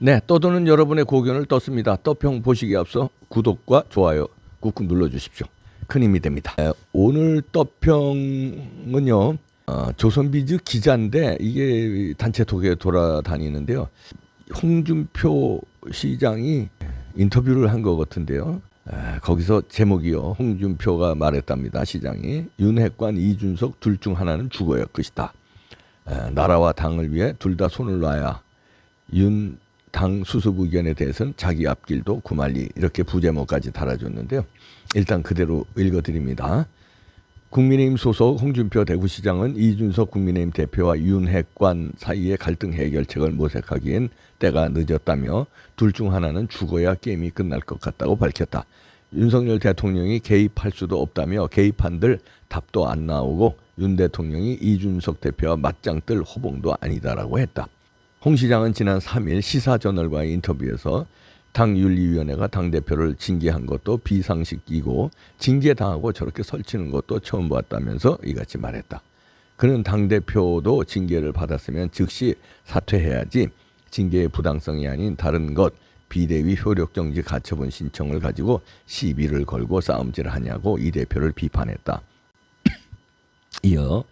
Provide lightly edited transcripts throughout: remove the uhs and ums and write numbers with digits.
네, 떠도는 여러분의 고견을 떴습니다. 떠평 보시기에 앞서 구독과 좋아요 꾹꾹 눌러주십시오. 큰 힘이 됩니다. 오늘 떠평은요, 조선비즈 기자인데 이게 단체 톡에 돌아다니는데요. 홍준표 시장이 인터뷰를 한 것 같은데요. 거기서 제목이요. 홍준표가 말했답니다. 시장이 윤핵관 이준석 둘 중 하나는 죽어야 끝이다. 나라와 당을 위해 둘 다 손을 놔야 윤 당 수습 의견에 대해서는 자기 앞길도 구말리, 이렇게 부제목까지 달아줬는데요. 일단 그대로 읽어드립니다. 국민의힘 소속 홍준표 대구시장은 이준석 국민의힘 대표와 윤핵관 사이의 갈등 해결책을 모색하기엔 때가 늦었다며 둘 중 하나는 죽어야 게임이 끝날 것 같다고 밝혔다. 윤석열 대통령이 개입할 수도 없다며 개입한들 답도 안 나오고 윤 대통령이 이준석 대표와 맞짱 뜰 호봉도 아니다라고 했다. 홍 시장은 지난 3일 시사저널과의 인터뷰에서 당윤리위원회가 당대표를 징계한 것도 비상식이고 징계당하고 저렇게 설치는 것도 처음 봤다면서 이같이 말했다. 그는 당대표도 징계를 받았으면 즉시 사퇴해야지 징계의 부당성이 아닌 다른 것, 비대위 효력정지 가처분 신청을 가지고 시비를 걸고 싸움질하냐고 이 대표를 비판했다. 이어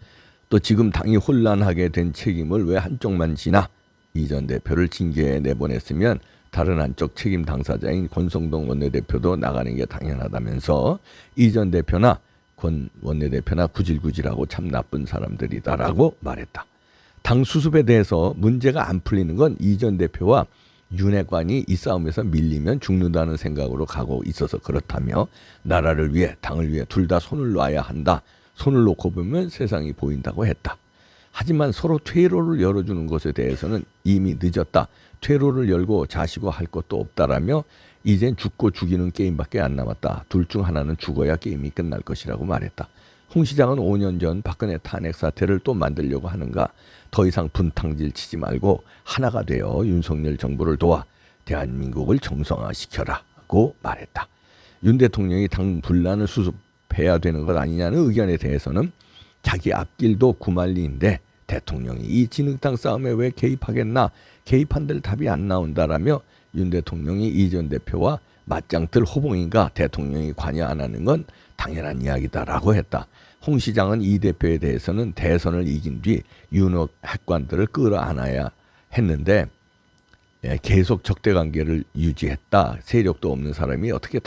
또 지금 당이 혼란하게 된 책임을 왜 한쪽만 지나? 이 전 대표를 징계에 내보냈으면 다른 한쪽 책임 당사자인 권성동 원내대표도 나가는 게 당연하다면서 이 전 대표나 권 원내대표나 구질구질하고 참 나쁜 사람들이다라고 말했다. 당 수습에 대해서 문제가 안 풀리는 건 이 전 대표와 윤핵관이 이 싸움에서 밀리면 죽는다는 생각으로 가고 있어서 그렇다며 나라를 위해 당을 위해 둘 다 손을 놔야 한다. 손을 놓고 보면 세상이 보인다고 했다. 하지만 서로 퇴로를 열어주는 것에 대해서는 이미 늦었다. 퇴로를 열고 자시고 할 것도 없다라며 이젠 죽고 죽이는 게임밖에 안 남았다. 둘 중 하나는 죽어야 게임이 끝날 것이라고 말했다. 홍 시장은 5년 전 박근혜 탄핵 사태를 또 만들려고 하는가? 더 이상 분탕질 치지 말고 하나가 되어 윤석열 정부를 도와 대한민국을 정상화시켜라고 말했다. 윤 대통령이 당 분란을 수습해야 되는 것 아니냐는 의견에 대해서는 자기 앞길도 구말리인데 대통령이 이 진흙탕 싸움에 왜 개입하겠나? 개입한들 답이 안 나온다라며 윤 대통령이 이 전 대표와 맞짱 뜰 호봉인가 대통령이 관여 안 하는 건 당연한 이야기다라고 했다. 홍 시장은 이 대표에 대해서는 대선을 이긴 뒤 윤핵관들을 끌어안아야 했는데 계속 적대관계를 유지했다. 세력도 없는 사람이 어떻게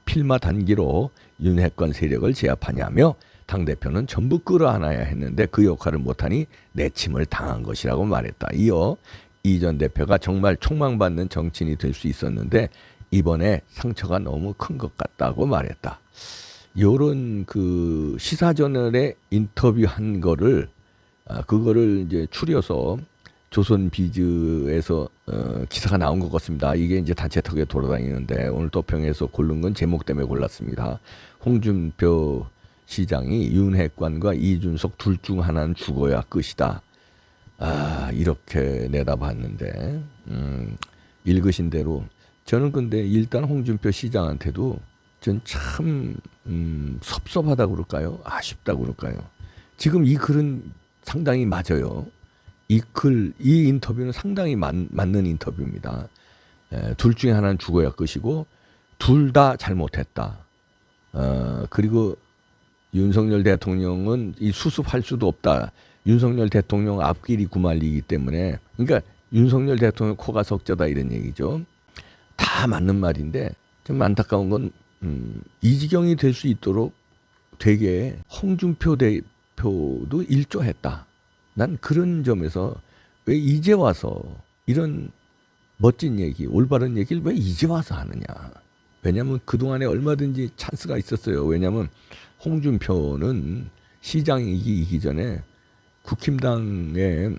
필마 단기로 윤핵관 세력을 제압하냐며 당대표는 전부 끌어안아야 했는데 그 역할을 못하니 내침을 당한 것이라고 말했다. 이어 이 전 대표가 정말 촉망받는 정치인이 될 수 있었는데 이번에 상처가 너무 큰 것 같다고 말했다. 요런 그 시사저널에 인터뷰한 거를 그거를 이제 추려서 조선비즈에서 기사가 나온 것 같습니다. 이게 이제 단체톡에 돌아다니는데 오늘 또평에서 고른 건 제목 때문에 골랐습니다. 홍준표 시장이 윤핵관과 이준석 둘 중 하나는 죽어야 끝이다. 이렇게 내다봤는데 읽으신 대로 저는 근데 일단 홍준표 시장한테도 전 참 섭섭하다고 그럴까요? 아쉽다고 그럴까요? 지금 이 글은 상당히 맞아요. 이 인터뷰는 상당히 맞는 인터뷰입니다. 둘 중에 하나는 죽어야 끝이고 둘 다 잘못했다. 그리고 윤석열 대통령은 이 수습할 수도 없다. 윤석열 대통령 앞길이 구말리기 때문에, 그러니까 윤석열 대통령 코가 석자다 이런 얘기죠. 다 맞는 말인데 좀 안타까운 건 이 지경이 될 수 있도록 되게 홍준표 대표도 일조했다. 난 그런 점에서 왜 이제 와서 이런 멋진 얘기, 올바른 얘기를 왜 이제 와서 하느냐. 왜냐하면 그동안에 얼마든지 찬스가 있었어요. 왜냐하면 홍준표는 시장이기 전에 국힘당에,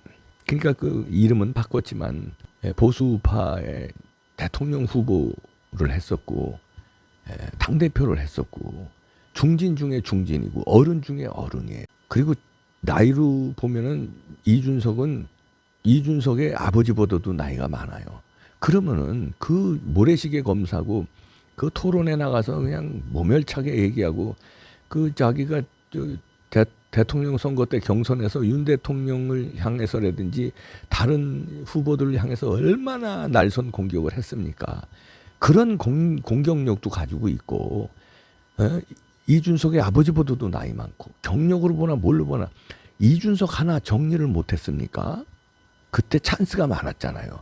그러니까 그 이름은 바꿨지만 보수파의 대통령 후보를 했었고 당대표를 했었고 중진 중에 중진이고 어른 중에 어른이에요. 그리고 나이로 보면은 이준석의 아버지보다도 나이가 많아요. 그러면은 그 모래시계 검사고 그 토론에 나가서 그냥 모멸차게 얘기하고 그 자기가 대통령 선거 때 경선에서 윤 대통령을 향해서라든지 다른 후보들을 향해서 얼마나 날선 공격을 했습니까? 그런 공격력도 가지고 있고, 이준석의 아버지보다도 나이 많고, 경력으로 보나 뭘로 보나 이준석 하나 정리를 못했습니까? 그때 찬스가 많았잖아요.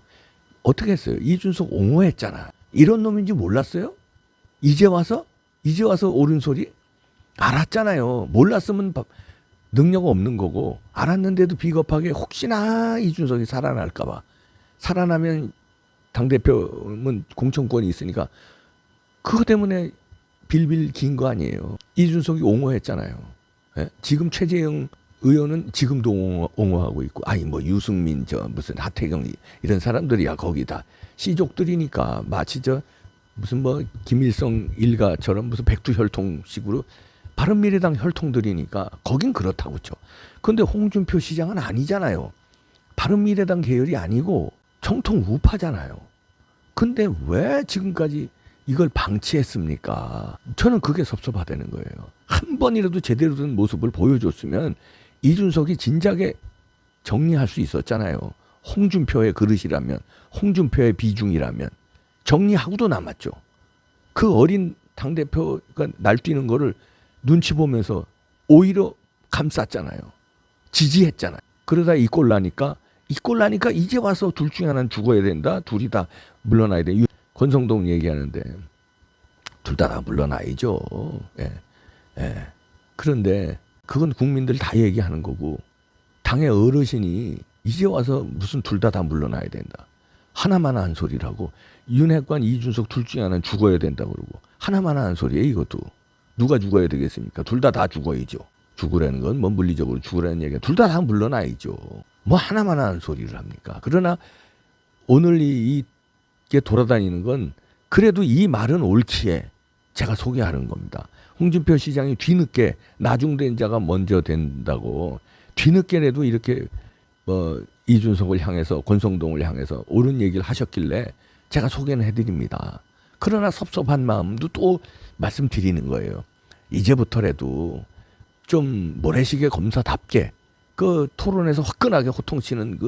어떻게 했어요? 이준석 옹호했잖아. 이런 놈인지 몰랐어요? 이제 와서 옳은 소리? 알았잖아요. 몰랐으면 능력 없는 거고, 알았는데도 비겁하게 혹시나 이준석이 살아날까봐. 살아나면 당대표는 공천권이 있으니까 그거 때문에 빌빌 긴 거 아니에요. 이준석이 옹호했잖아요. 예? 지금 최재형 의원은 지금도 옹호하고 있고, 아니 뭐 유승민 무슨 하태경 이런 사람들이야 거기다 씨족들이니까 마치 무슨 뭐 김일성 일가처럼 무슨 백두혈통식으로 바른미래당 혈통들이니까 거긴 그렇다고 쳐. 근데 홍준표 시장은 아니잖아요. 바른미래당 계열이 아니고 정통 우파잖아요. 근데 왜 지금까지 이걸 방치했습니까? 저는 그게 섭섭하다는 거예요. 한 번이라도 제대로 된 모습을 보여줬으면 이준석이 진작에 정리할 수 있었잖아요. 홍준표의 그릇이라면, 홍준표의 비중이라면 정리하고도 남았죠. 그 어린 당대표가 날뛰는 거를 눈치 보면서 오히려 감쌌잖아요. 지지했잖아요. 그러다 이 꼴 나니까 이제 와서 둘 중에 하나는 죽어야 된다. 둘이 다 물러나야 돼. 권성동 얘기하는데 둘 다 물러나야죠. 예. 예. 그런데 그건 국민들 다 얘기하는 거고, 당의 어르신이 이제 와서 무슨 둘 다 물러나야 된다. 하나만 한 소리라고. 윤핵관 이준석 둘 중에 하나는 죽어야 된다 그러고, 하나만 한 소리예요 이것도. 누가 죽어야 되겠습니까? 둘 다 죽어야죠. 죽으라는 건 뭐 물리적으로 죽으라는 얘기가, 둘 다 물러나야죠. 뭐 하나만 한 소리를 합니까? 그러나 오늘 이게 돌아다니는 건 그래도 이 말은 옳기에 제가 소개하는 겁니다. 홍준표 시장이 뒤늦게 나중된 자가 먼저 된다고, 뒤늦게라도 이렇게 이준석을 향해서, 권성동을 향해서 옳은 얘기를 하셨길래 제가 소개는 해드립니다. 그러나 섭섭한 마음도 또 말씀드리는 거예요. 이제부터라도 좀 모래시계 검사답게 그 토론에서 화끈하게 호통치는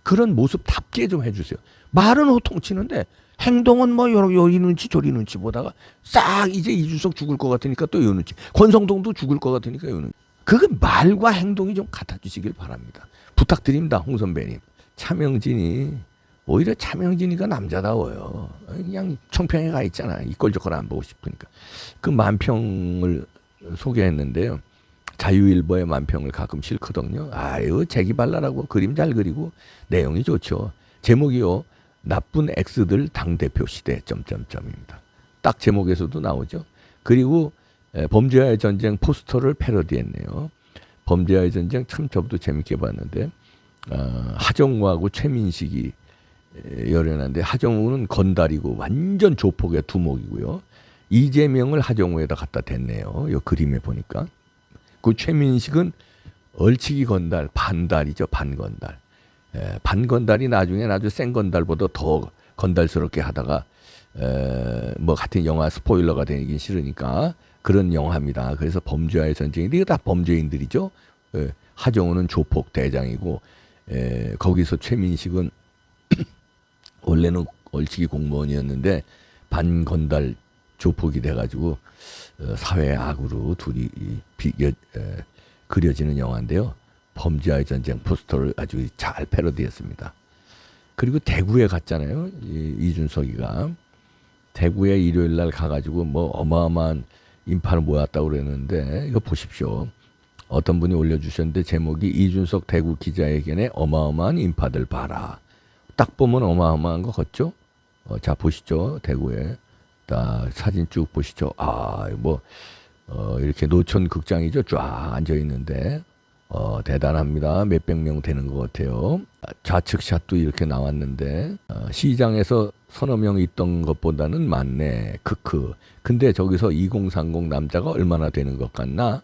그런 모습답게 좀 해주세요. 말은 호통치는데 행동은 뭐 요리 눈치 저리 눈치 보다가 싹 이제 이준석 죽을 것 같으니까 또 요 눈치, 권성동도 죽을 것 같으니까 요 눈치. 그 말과 행동이 좀 같아주시길 바랍니다. 부탁드립니다, 홍 선배님. 오히려 차명진이가 남자다워요. 그냥 청평에 가 있잖아. 이꼴저꼴 안 보고 싶으니까. 그 만평을 소개했는데요. 자유일보의 만평을 가끔 싫거든요. 아유, 재기발랄하고 그림 잘 그리고 내용이 좋죠. 제목이요. 나쁜 X들 당대표 시대 점점점입니다. 딱 제목에서도 나오죠. 그리고 범죄와의 전쟁 포스터를 패러디했네요. 범죄와의 전쟁 참 저도 재밌게 봤는데, 하정우하고 최민식이 열연한데, 하정우는 건달이고 완전 조폭의 두목이고요. 이재명을 하정우에다 갖다 댔네요. 이 그림에 보니까. 그 최민식은 얼치기 건달, 반달이죠. 반건달. 반건달이 나중에 아주 센 건달보다 더 건달스럽게 하다가 뭐 같은 영화 스포일러가 되긴 싫으니까 그런 영화입니다. 그래서 범죄와의 전쟁인데 이거 다 범죄인들이죠. 하정우는 조폭 대장이고, 거기서 최민식은 원래는 얼치기 공무원이었는데 반건달 조폭이 돼가지고 사회의 악으로 둘이 그려지는 영화인데요. 범죄와의 전쟁 포스터를 아주 잘 패러디했습니다. 그리고 대구에 갔잖아요. 이준석이가 대구에 일요일 날 가가지고 뭐 어마어마한 인파를 모았다고 그랬는데, 이거 보십시오. 어떤 분이 올려주셨는데 제목이 이준석 대구 기자회견에 어마어마한 인파들 봐라. 딱 보면 어마어마한 거 같죠? 자, 보시죠. 대구에 딱 사진 쭉 보시죠. 이렇게 노천 극장이죠. 쫙 앉아 있는데 대단합니다. 몇백 명 되는 것 같아요. 좌측 샷도 이렇게 나왔는데 시장에서 서너 명 있던 것보다는 많네. 크크. 근데 저기서 2030 남자가 얼마나 되는 것 같나?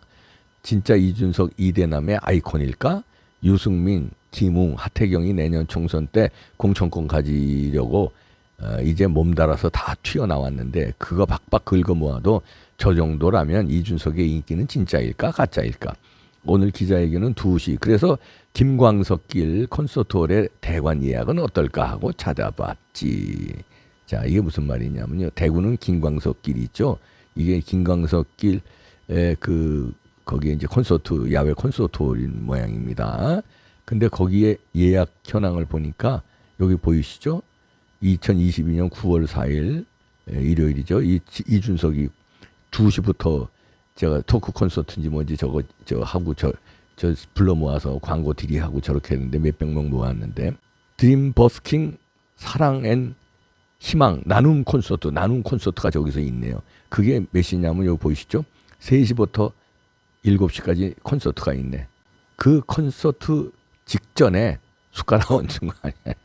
진짜 이준석 이대남의 아이콘일까? 유승민, 김웅, 하태경이 내년 총선 때 공천권 가지려고 이제 몸달아서 다 튀어나왔는데, 그거 박박 긁어 모아도 저 정도라면 이준석의 인기는 진짜일까 가짜일까? 오늘 기자회견은 2시. 그래서 김광석길 콘서트홀의 대관 예약은 어떨까 하고 찾아봤지. 자, 이게 무슨 말이냐면요. 대구는 김광석길이 있죠. 이게 김광석길에 거기에 이제 콘서트, 야외 콘서트홀인 모양입니다. 근데 거기에 예약 현황을 보니까 여기 보이시죠? 2022년 9월 4일 일요일이죠. 이준석이 2시부터 제가 토크 콘서트인지 뭔지 저 하고 저 불러 모아서 광고 딜이하고 저렇게 했는데 몇백 명 모았는데 드림 버스킹 사랑 앤 희망 나눔 콘서트가 저기서 있네요. 그게 몇 시냐면 여기 보이시죠? 3시부터 7시까지 콘서트가 있네. 그 콘서트 직전에 숟가락 얹은 거 아니야.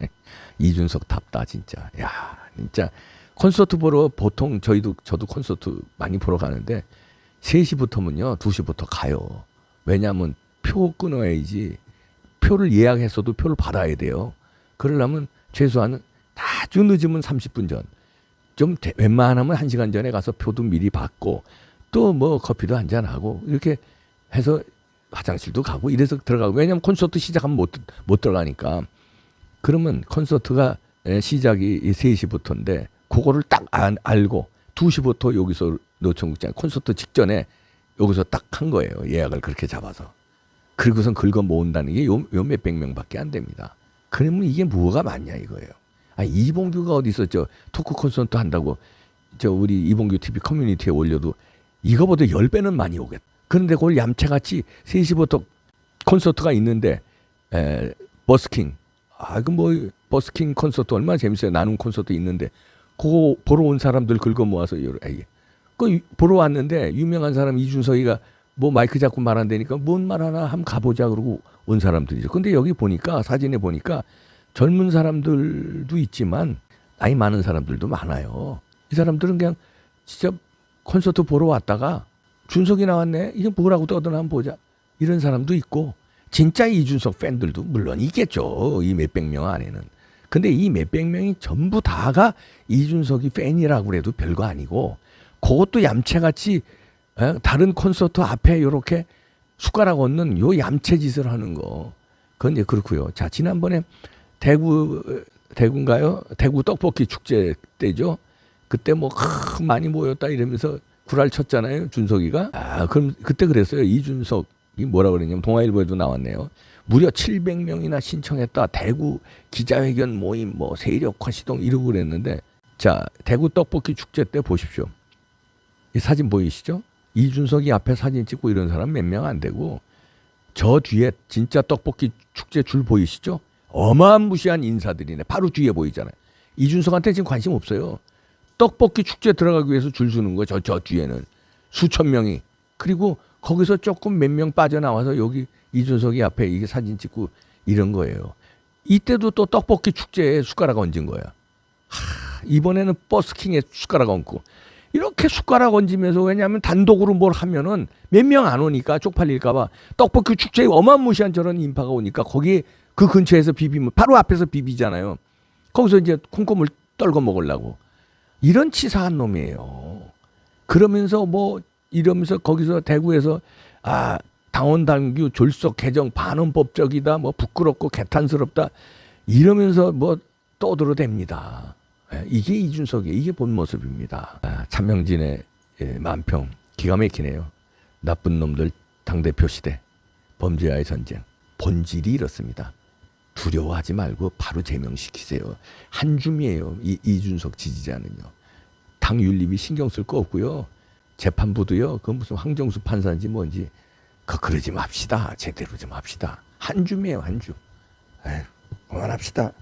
이준석 답다 진짜. 야, 진짜 콘서트 보러 보통 저도 콘서트 많이 보러 가는데 3시부터면요 2시부터 가요. 왜냐하면 표 끊어야지. 표를 예약했어도 표를 받아야 돼요. 그러려면 최소한 아주 늦으면 30분 전, 좀 웬만하면 1시간 전에 가서 표도 미리 받고 또 뭐 커피도 한잔하고 이렇게 해서 화장실도 가고 이래서 들어가고. 왜냐하면 콘서트 시작하면 못 들어가니까. 그러면 콘서트가 시작이 3시부터인데 그거를 딱 알고 2시부터 여기서 노천국장 콘서트 직전에 여기서 딱 한 거예요. 예약을 그렇게 잡아서. 그리고선 긁어 모은다는 게 요 몇백 명밖에 안 됩니다. 그러면 이게 뭐가 맞냐 이거예요. 이봉규가 어디서 저 토크 콘서트 한다고 저 우리 이봉규 TV 커뮤니티에 올려도 이거보다 10배는 많이 오겠다. 그런데 그걸 얌체같이 3시부터 콘서트가 있는데 버스킹. 그 뭐 버스킹 콘서트 얼마나 재밌어요. 나눔 콘서트 있는데 그거 보러 온 사람들 긁어 모아서 그 보러 왔는데 유명한 사람 이준석이가 뭐 마이크 잡고 말한다니까 뭔 말하나 한번 가보자 그러고 온 사람들이죠. 근데 여기 보니까 사진에 보니까 젊은 사람들도 있지만 나이 많은 사람들도 많아요. 이 사람들은 그냥 진짜 콘서트 보러 왔다가 준석이 나왔네. 이게 뭐라고 떠드나 한번 보자. 이런 사람도 있고 진짜 이준석 팬들도 물론 있겠죠. 이 몇백 명 안에는. 근데 이 몇백 명이 전부 다가 이준석이 팬이라고 그래도 별거 아니고 그것도 얌체같이 다른 콘서트 앞에 이렇게 숟가락 얹는 요 얌체 짓을 하는 거. 그건 이제 그렇고요. 자, 지난번에 대구인가요? 대구 떡볶이 축제 때죠. 그때 뭐 많이 모였다 이러면서 구랄 쳤잖아요. 준석이가. 그럼 그때 그랬어요. 이준석이 뭐라 그랬냐면 동아일보에도 나왔네요. 무려 700명이나 신청했다. 대구 기자회견 모임 뭐 세력화 시동 이러고 그랬는데 자, 대구 떡볶이 축제 때 보십시오. 이 사진 보이시죠? 이준석이 앞에 사진 찍고 이런 사람 몇 명 안 되고 저 뒤에 진짜 떡볶이 축제 줄 보이시죠? 어마무시한 인사들이네. 바로 뒤에 보이잖아요. 이준석한테 지금 관심 없어요. 떡볶이 축제 들어가기 위해서 줄 서는 거예요. 저 뒤에는 수천 명이. 그리고 거기서 조금 몇 명 빠져나와서 여기 이준석이 앞에 이게 사진 찍고 이런 거예요. 이때도 또 떡볶이 축제에 숟가락 얹은 거야. 이번에는 버스킹에 숟가락 얹고 이렇게 숟가락 얹으면서 왜냐하면 단독으로 뭘 하면은 몇 명 안 오니까 쪽팔릴까봐 떡볶이 축제에 어마무시한 저런 인파가 오니까 거기 그 근처에서 비비면 바로 앞에서 비비잖아요. 거기서 이제 콩고물 떨궈 먹으려고. 이런 치사한 놈이에요. 그러면서 뭐 이러면서 거기서 대구에서 당원당규 졸속 개정 반헌법적이다 뭐 부끄럽고 개탄스럽다 이러면서 뭐 떠들어댑니다. 이게 이준석이에요. 이게 본 모습입니다. 차명진의 만평 기가 막히네요. 나쁜 놈들 당대표 시대 범죄와의 전쟁 본질이 이렇습니다. 두려워하지 말고 바로 제명시키세요. 한 줌이에요. 이준석 지지자는요. 당 윤리비 신경 쓸 거 없고요. 재판부도요. 그 무슨 황정수 판사인지 뭔지 그러지 맙시다. 제대로 좀 합시다. 한 줌이에요. 한 줌. 그만합시다.